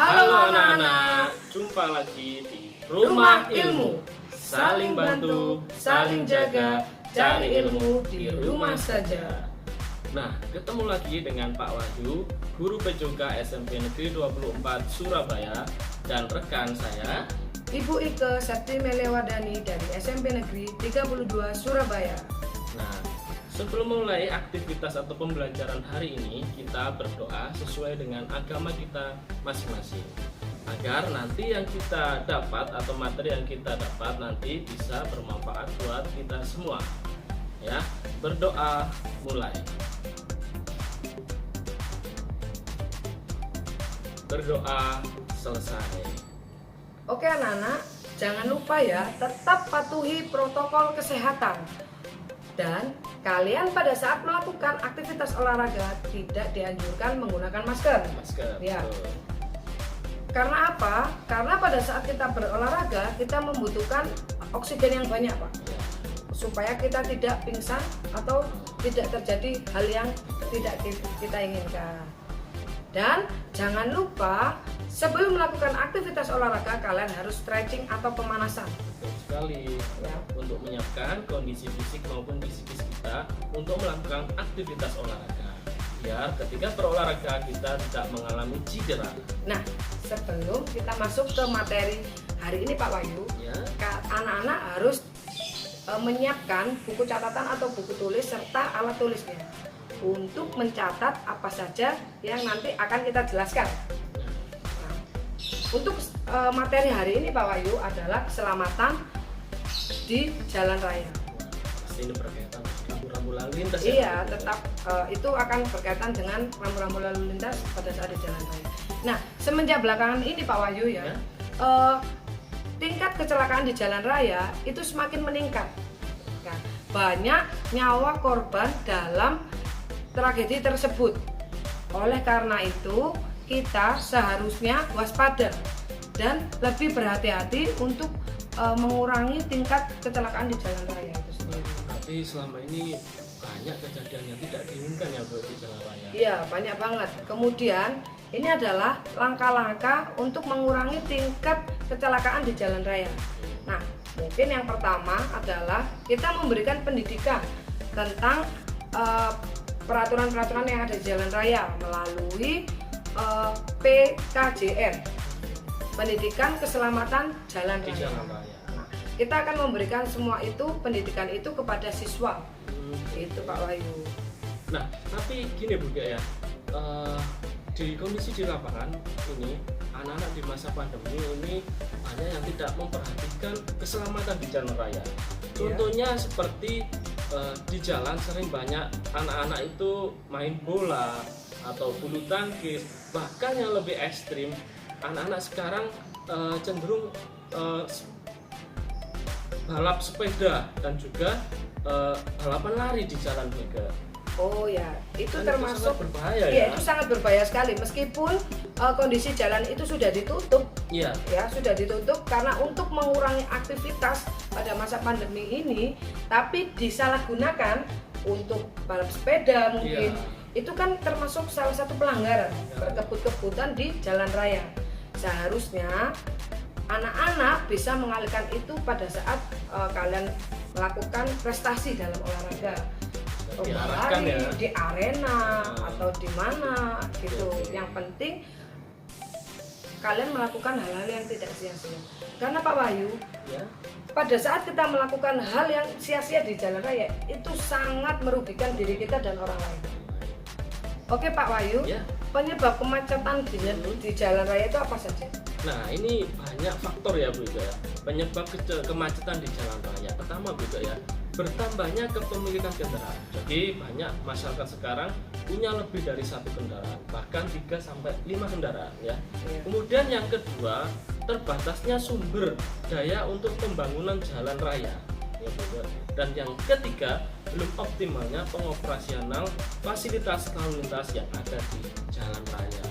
Halo anak-anak, jumpa lagi di Rumah Ilmu. Saling bantu, saling jaga, cari ilmu di rumah saja. Nah, ketemu lagi dengan Pak Wahyu, Guru PJOK SMP Negeri 24 Surabaya, dan rekan saya Ibu Ike Septi Melewardani dari SMP Negeri 32 Surabaya. Nah, sebelum mulai aktivitas atau pembelajaran hari ini, kita berdoa sesuai dengan agama kita masing-masing, agar nanti yang kita dapat atau materi yang kita dapat nanti bisa bermanfaat buat kita semua. Ya, berdoa mulai. Berdoa selesai. Oke anak-anak, jangan lupa ya, tetap patuhi protokol kesehatan. Dan kalian pada saat melakukan aktivitas olahraga tidak dianjurkan menggunakan masker. Ya. Betul. Karena apa? Karena pada saat kita berolahraga kita membutuhkan oksigen yang banyak, Pak. Ya. Supaya kita tidak pingsan atau tidak terjadi hal yang tidak kita inginkan. Dan jangan lupa sebelum melakukan aktivitas olahraga kalian harus stretching atau pemanasan. Betul sekali. Ya. Untuk menyiapkan kondisi fisik maupun psikis kita untuk melakukan aktivitas olahraga, biar ketika berolahraga kita tidak mengalami cedera. Nah, sebelum kita masuk ke materi hari ini Pak Wahyu, Ya. anak-anak harus menyiapkan buku catatan atau buku tulis serta alat tulisnya untuk mencatat apa saja yang nanti akan kita jelaskan. Nah, untuk materi hari ini Pak Wahyu adalah keselamatan di jalan raya. Pasti ini berkaitan rambu-rambu lalu lintas. Iya, tetap itu akan berkaitan dengan rambu-rambu lalu lintas pada saat di jalan raya. Nah, semenjak belakangan ini Pak Wahyu ya, tingkat kecelakaan di jalan raya itu semakin meningkat. Nah, banyak nyawa korban dalam tragedi tersebut. Oleh karena itu, kita seharusnya waspada dan lebih berhati-hati untuk mengurangi tingkat kecelakaan di jalan raya itu sendiri. Tapi selama ini banyak kejadian yang tidak diinginkan ya Bu di jalan raya. Iya, banyak banget. Kemudian ini adalah langkah-langkah untuk mengurangi tingkat kecelakaan di jalan raya. Nah, mungkin yang pertama adalah kita memberikan pendidikan tentang peraturan-peraturan yang ada di jalan raya melalui PKJR, Pendidikan Keselamatan Jalan Di Raya. jalan raya. Nah, kita akan memberikan semua itu pendidikan itu kepada siswa. Itu Pak Wahyu. Nah, tapi gini Bu ya, di kondisi di lapangan ini anak-anak di masa pandemi ini banyak yang tidak memperhatikan keselamatan di jalan raya. Contohnya seperti di jalan sering banyak anak-anak itu main bola atau bulu tangkis, bahkan yang lebih ekstrim anak-anak sekarang cenderung balap sepeda dan juga balapan lari di jalan juga. Oh ya, itu Dan termasuk itu sangat berbahaya ya, ya. itu sangat berbahaya sekali meskipun kondisi jalan itu sudah ditutup. Iya. Ya, sudah ditutup karena untuk mengurangi aktivitas pada masa pandemi ini, tapi disalahgunakan untuk balap sepeda mungkin. Iya. Itu kan termasuk salah satu pelanggaran Ya. berkebut-kebutan di jalan raya. Seharusnya anak-anak bisa mengalihkan itu pada saat kalian melakukan prestasi dalam olahraga. Diarahkan Lari ya. di arena atau di mana gitu. Oke. Yang penting kalian melakukan hal-hal yang tidak sia-sia. Karena Pak Wahyu, Ya. pada saat kita melakukan hal yang sia-sia di jalan raya itu sangat merugikan diri kita dan orang lain. Oke Pak Wahyu, Ya. penyebab kemacetan di jalan raya itu apa saja? Nah, ini banyak faktor ya Bu ya. Penyebab kemacetan di jalan raya. Pertama Bu ya, bertambahnya kepemilikan kendaraan. Jadi banyak masyarakat sekarang punya lebih dari satu kendaraan, bahkan 3 sampai 5 kendaraan ya. Iya. Kemudian yang kedua, terbatasnya sumber daya untuk pembangunan jalan raya. Ya, Bu, ya. Dan yang ketiga, belum optimalnya pengoperasional fasilitas lalu lintas yang ada di jalan raya.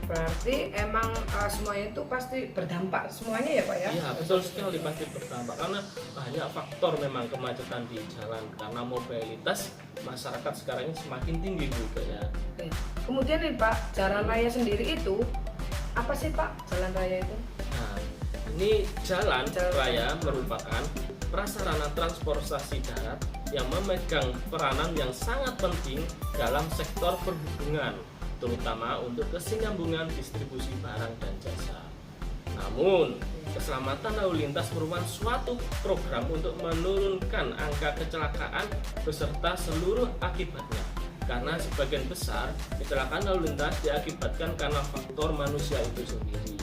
Berarti emang semuanya itu pasti berdampak semuanya ya Pak ya? Iya, betul sekali, pasti berdampak karena banyak faktor memang kemacetan di jalan karena mobilitas masyarakat sekarang ini semakin tinggi juga ya. Oke. Kemudian nih Pak, jalan raya sendiri itu Apa sih Pak jalan raya itu? Nah, ini jalan raya merupakan prasarana transportasi darat yang memegang peranan yang sangat penting dalam sektor perhubungan, terutama untuk kesinambungan distribusi barang dan jasa. Namun, keselamatan lalu lintas merupakan suatu program untuk menurunkan angka kecelakaan beserta seluruh akibatnya. Karena sebagian besar kecelakaan lalu lintas diakibatkan karena faktor manusia itu sendiri.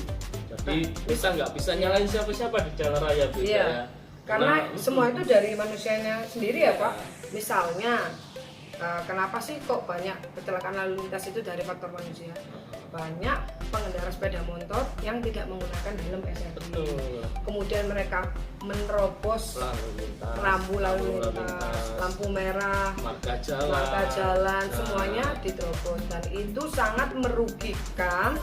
Jadi kita nggak bisa nyalain siapa-siapa di jalan raya, Bu. Iya. Ya. Karena semua itu dari manusianya sendiri ya Pak. Misalnya, kenapa sih kok banyak kecelakaan lalu lintas itu dari faktor manusia? Banyak pengendara sepeda motor yang tidak menggunakan helm SRP. Betul. Kemudian mereka menerobos rambu lalu lintas, lampu merah, marka marka jalan, Nah. semuanya diterobos, dan itu sangat merugikan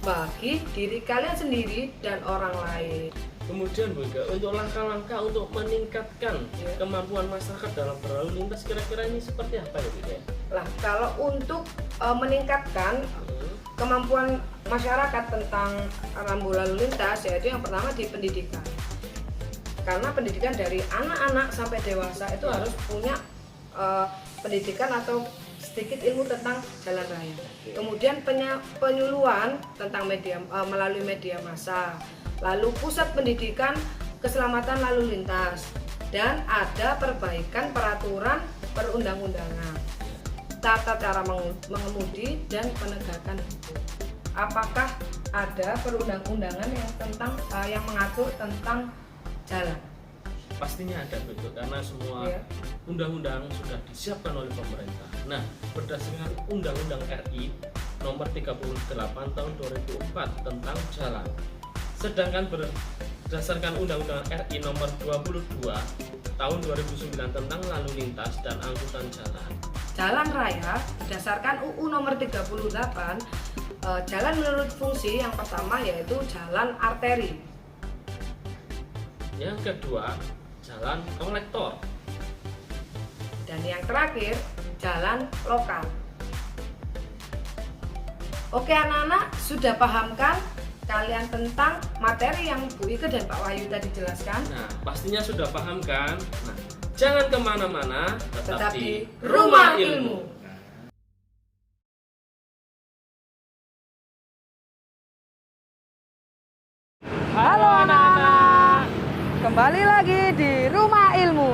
bagi diri kalian sendiri dan orang lain. Kemudian juga untuk langkah-langkah untuk meningkatkan kemampuan masyarakat dalam berlalu lintas, kira-kira ini seperti apa ya, Bu? Lah, kalau untuk meningkatkan kemampuan masyarakat tentang rambu lalu lintas, yaitu yang pertama di pendidikan. Karena pendidikan dari anak-anak sampai dewasa itu harus punya pendidikan atau sedikit ilmu tentang jalan raya. Kemudian penyuluhan tentang media melalui media massa. Lalu pusat pendidikan keselamatan lalu lintas, dan ada perbaikan peraturan perundang-undangan, tata cara mengemudi dan penegakan hukum. Apakah ada perundang-undangan yang mengatur tentang jalan? Pastinya ada, betul, karena semua undang-undang sudah disiapkan oleh pemerintah. Nah, berdasarkan Undang-Undang RI Nomor 38 Tahun 2004 tentang jalan. Sedangkan berdasarkan Undang-Undang RI Nomor 22 Tahun 2009 tentang lalu lintas dan angkutan jalan. Jalan raya berdasarkan UU Nomor 38, jalan menurut fungsi yang pertama yaitu jalan arteri. Yang kedua, jalan kolektor. Dan yang terakhir, jalan lokal. Oke anak-anak, sudah pahamkan kalian tentang materi yang Bu Ike dan Pak Wahyu tadi jelaskan? Nah, pastinya sudah paham kan? Nah, jangan kemana-mana, Tetap di Rumah Ilmu. Halo anak-anak, kembali lagi di Rumah Ilmu.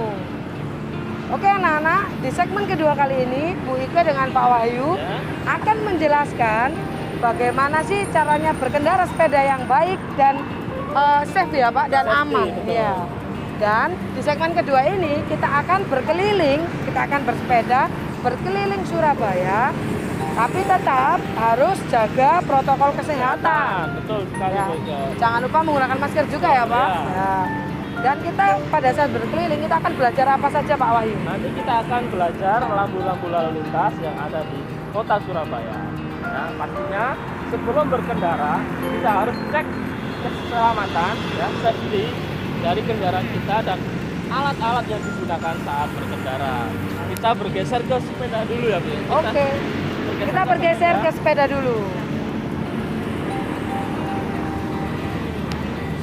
Oke anak-anak, di segmen kedua kali ini Bu Ike dengan Pak Wahyu akan menjelaskan bagaimana sih caranya berkendara sepeda yang baik dan safe ya Pak, dan aman ya. Dan di segmen kedua ini kita akan berkeliling, kita akan bersepeda berkeliling Surabaya, tapi tetap harus jaga protokol kesehatan. Betul sekali, Ya. Bu. Jangan lupa menggunakan masker juga ya Pak. Ya. Dan kita pada saat berkeliling kita akan belajar apa saja Pak Wahyu? Nanti kita akan belajar lampu-lampu lalu lintas yang ada di kota Surabaya. Ya, pastinya sebelum berkendara kita harus cek keselamatan, ya, safety dari kendaraan kita dan alat-alat yang digunakan saat berkendara. Kita bergeser ke sepeda dulu ya, Bu. Oke. Kita bergeser ke sepeda dulu.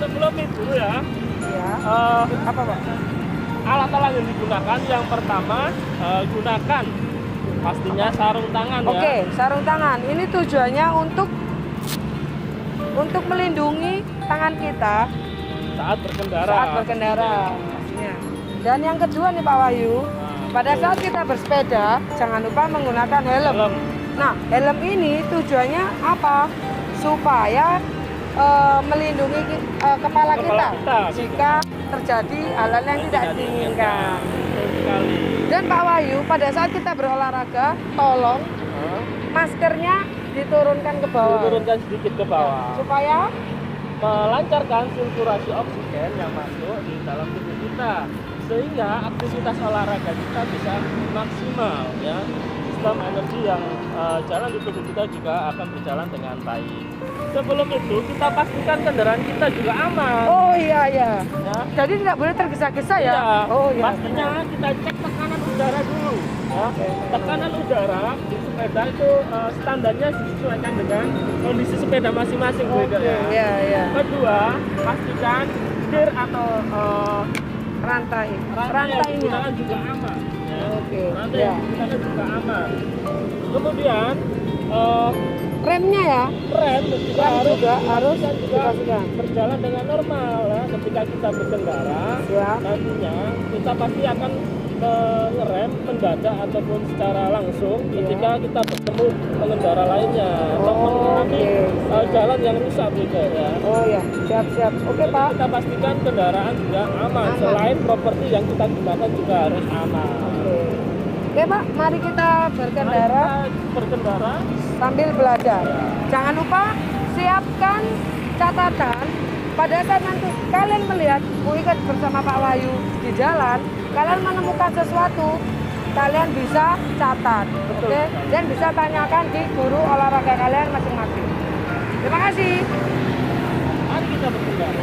Sebelum itu ya, Ya. apa Pak? Alat-alat yang digunakan yang pertama gunakan pastinya sarung tangan ya. Oke, sarung tangan. Ini tujuannya untuk melindungi tangan kita Saat berkendara. saat berkendara. Ya. Dan yang kedua nih Pak Wahyu, pada saat kita bersepeda jangan lupa menggunakan helm. Helm. Nah, helm ini tujuannya apa? Supaya melindungi kepala kita jika terjadi hal-hal yang tidak diinginkan. Betul sekali. Dan Pak Wahyu, pada saat kita berolahraga, tolong maskernya diturunkan ke bawah. Turunkan sedikit ke bawah. Supaya Melancarkan sirkulasi oksigen yang masuk di dalam tubuh kita, sehingga aktivitas olahraga kita bisa maksimal ya. Sistem energi yang jalan di tubuh kita juga akan berjalan dengan baik. Sebelum itu kita pastikan kendaraan kita juga aman. oh iya ya. Ya. Jadi tidak boleh tergesa-gesa ya. Iya. Oh iya. Pastinya kita cek tekanan udara dulu. Ya. Tekanan udara di sepeda itu standarnya disesuaikan dengan kondisi sepeda masing-masing Bu Ika ya. Iya, iya. Kedua, pastikan gear atau rantai yang Rantainya. digunakan juga aman. Ya. Oke, Rantai ya. yang digunakan juga aman. Kemudian Remnya ya. rem juga harus juga dipastikan. berjalan dengan normal ya. Ketika kita berkendara, Ya. nantinya kita pasti akan ngerem mendadak ataupun secara langsung ketika kita bertemu pengendara lainnya atau mengalami jalan yang rusak gitu ya. Oh ya, siap. Oke Jadi Pak. kita pastikan kendaraan juga aman. Selain properti yang kita gunakan juga harus aman. Oke Pak, mari kita berkendara Mari kita berkendara. sambil belajar. Jangan lupa siapkan catatan pada saat nanti kalian melihat Bu Ika bersama Pak Wahyu di jalan, kalian menemukan sesuatu, kalian bisa catat, oke? Dan bisa tanyakan di guru olahraga kalian masing-masing. Terima kasih. Mari kita berkendara.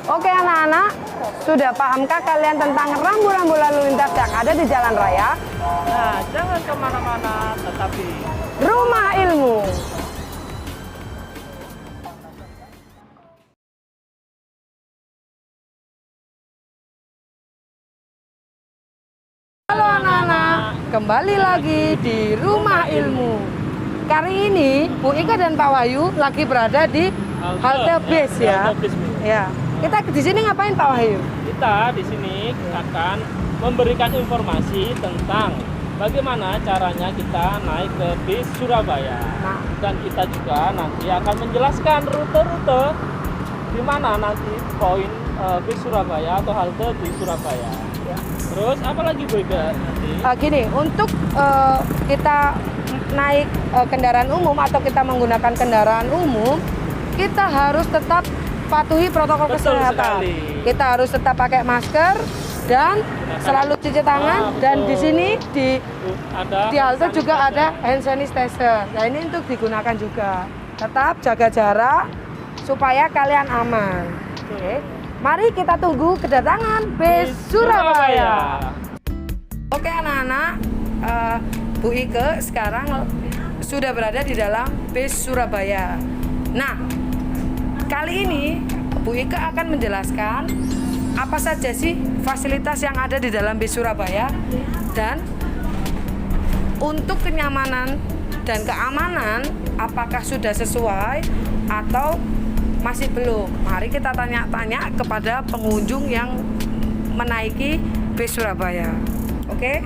Oke anak-anak, sudah pahamkah kalian tentang rambu-rambu lalu lintas yang ada di jalan raya? Nah, jangan kemana-mana, tetapi Rumah Ilmu. Halo anak-anak, kembali lagi di Rumah Ilmu. Kali ini Bu Ika dan Pak Wahyu lagi berada di halte bis ya. Halte bis, Bu. Ya. Kita di sini ngapain Pak Wahyu? Kita di sini akan memberikan informasi tentang bagaimana caranya kita naik ke bis Surabaya. Nah. Dan kita juga nanti akan menjelaskan rute-rute di mana nanti poin bis Surabaya atau halte di Surabaya. Ya. Terus apa lagi Bu Ika nanti? Gini, untuk kita naik kendaraan umum atau kita menggunakan kendaraan umum, kita harus tetap patuhi protokol Betul kesehatan. sekali. Kita harus tetap pakai masker dan selalu cuci tangan. Dan di sini di halte juga ada hand sanitizer. Nah, ini untuk digunakan juga. Tetap jaga jarak supaya kalian aman. Oke. Mari kita tunggu kedatangan bis Surabaya. Oke anak-anak, Bu Ike sekarang sudah berada di dalam bis Surabaya. Nah, kali ini Bu Ike akan menjelaskan apa saja sih fasilitas yang ada di dalam bis Surabaya dan untuk kenyamanan dan keamanan apakah sudah sesuai atau masih belum. Mari kita tanya-tanya kepada pengunjung yang menaiki bis Surabaya. Oke?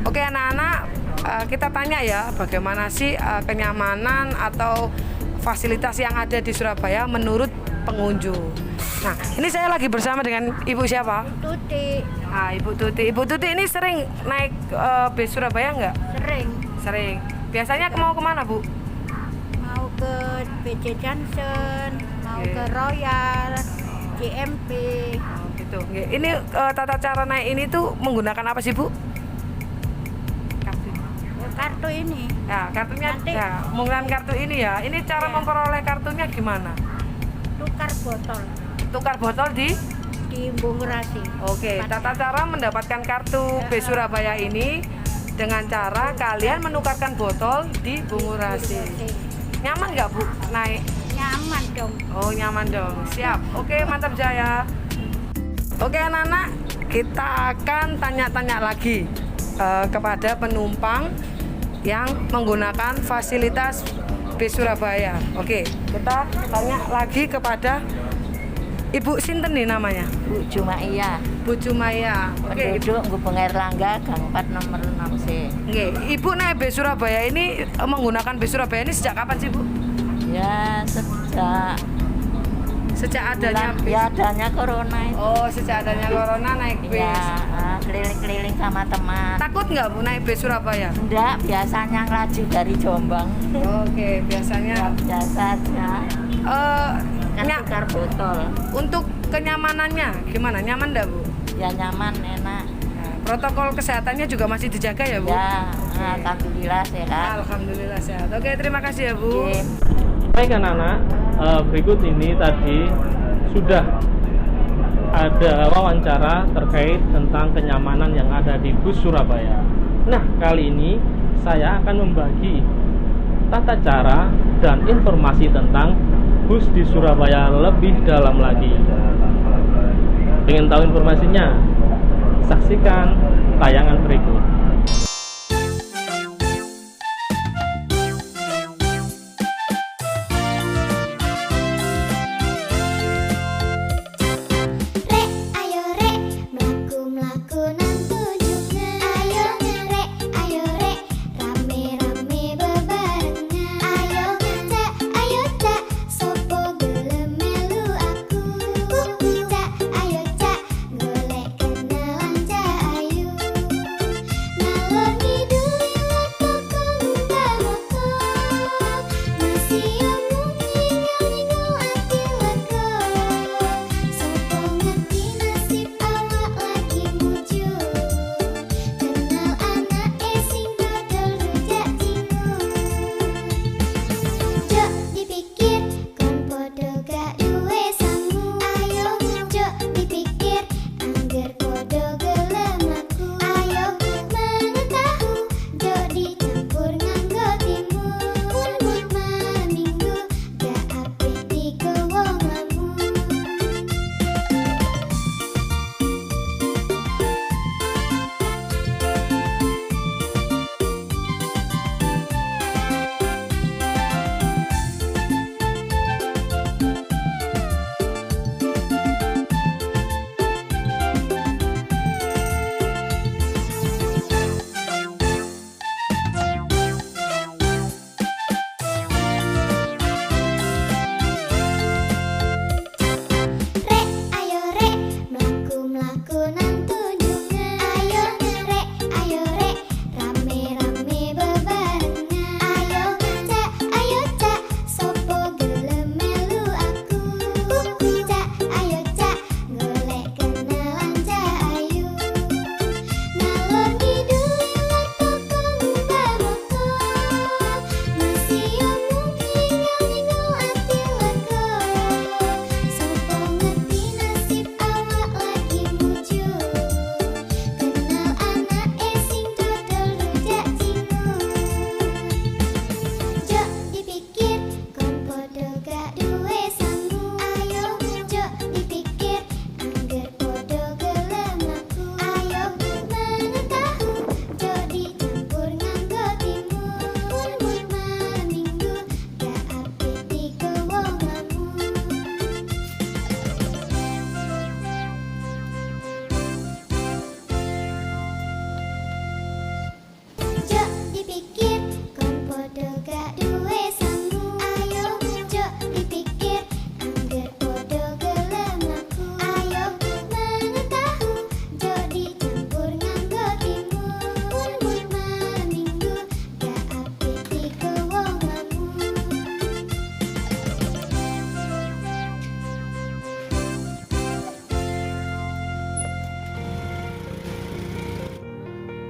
Oke anak-anak, kita tanya ya bagaimana sih kenyamanan atau fasilitas yang ada di Surabaya menurut pengunjung. Nah, ini saya lagi bersama dengan Ibu siapa? Tuti. Ah, Ibu Tuti. Ibu Tuti ini sering naik bis Surabaya nggak? Sering Sering. Biasanya mau kemana, Bu? mau ke BC Johnson, mau Oke. ke Royal, GMP. Oh, gitu. Oke. Ini tata cara naik ini tuh menggunakan apa sih, Bu? Kartu. Kartu ini Ya, kartunya Nanti. ya, menggunakan kartu ini ya. Ini cara Ya. memperoleh kartunya gimana? tukar botol Tukar botol di. di Bungurasi. Oke, tata cara mendapatkan kartu bis Surabaya ini dengan cara kalian menukarkan botol di Bungurasi. Nyaman nggak, Bu, naik? Nyaman dong. Oh, nyaman dong. Siap. Oke, mantap Jaya. Oke, anak-anak, kita akan tanya-tanya lagi kepada penumpang yang menggunakan fasilitas bis Surabaya. Oke, kita tanya lagi kepada Ibu Sinten nih namanya? Bu Jumaiyah, Bu Jumaya. Oke, penduduk Gubeng Erlangga, Gang 4 nomor 6C. Oke, Ibu naik bis Surabaya ini menggunakan bis Surabaya ini sejak kapan sih, Bu? Ya Sejak adanya bis. ya adanya corona itu. Oh, sejak adanya corona naik bis. Ya, keliling-keliling sama teman. Takut nggak, Bu, naik bis Surabaya? Enggak, biasanya ngelaju dari Jombang. Oke, biasanya Biasa aja. Kan nya- tukar botol. untuk kenyamanannya gimana? Nyaman nggak, Bu? Ya nyaman, enak. Nah, protokol kesehatannya juga masih dijaga ya, Bu? Ya, alhamdulillah sehat. Alhamdulillah sehat. Oke, terima kasih ya, Bu. Oke. Baik anak-anak, berikut ini tadi sudah ada wawancara terkait tentang kenyamanan yang ada di bus Surabaya. Nah, kali ini saya akan membagi tata cara dan informasi tentang bus di Surabaya lebih dalam lagi. Ingin tahu informasinya? Saksikan tayangan berikut. Rek, ayo rek, mlaku-mlaku nang tujuan. Ayo ngerek, ayo rek, rame-rame bebarengan. Ayo ngajak, ayo cak, sopo gelem melu aku. Cak, ayo cak, golek kenalan cak ayu.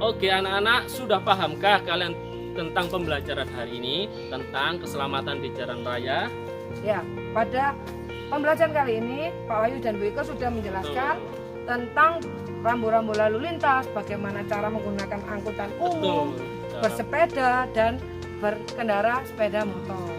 Oke anak-anak, sudah pahamkah kalian tentang pembelajaran hari ini tentang keselamatan di jalan raya? Ya, pada pembelajaran kali ini Pak Wahyu dan Bu Iko sudah menjelaskan tentang rambu-rambu lalu lintas, bagaimana cara menggunakan angkutan umum, bersepeda dan berkendara sepeda motor.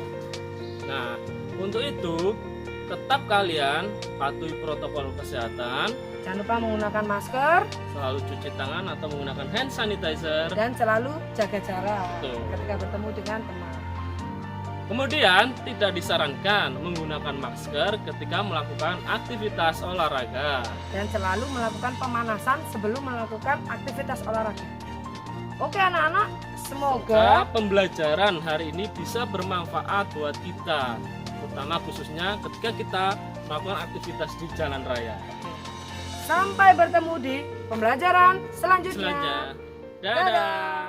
Nah, untuk itu tetap kalian patuhi protokol kesehatan, Jangan lupa menggunakan masker selalu cuci tangan atau menggunakan hand sanitizer. dan selalu jaga jarak Betul. ketika bertemu dengan teman. Kemudian tidak disarankan menggunakan masker ketika melakukan aktivitas olahraga. Dan selalu melakukan pemanasan sebelum melakukan aktivitas olahraga. Oke anak-anak, semoga Pembelajaran hari ini bisa bermanfaat buat kita, terutama khususnya ketika kita melakukan aktivitas di jalan raya. sampai bertemu di pembelajaran selanjutnya. Dadah.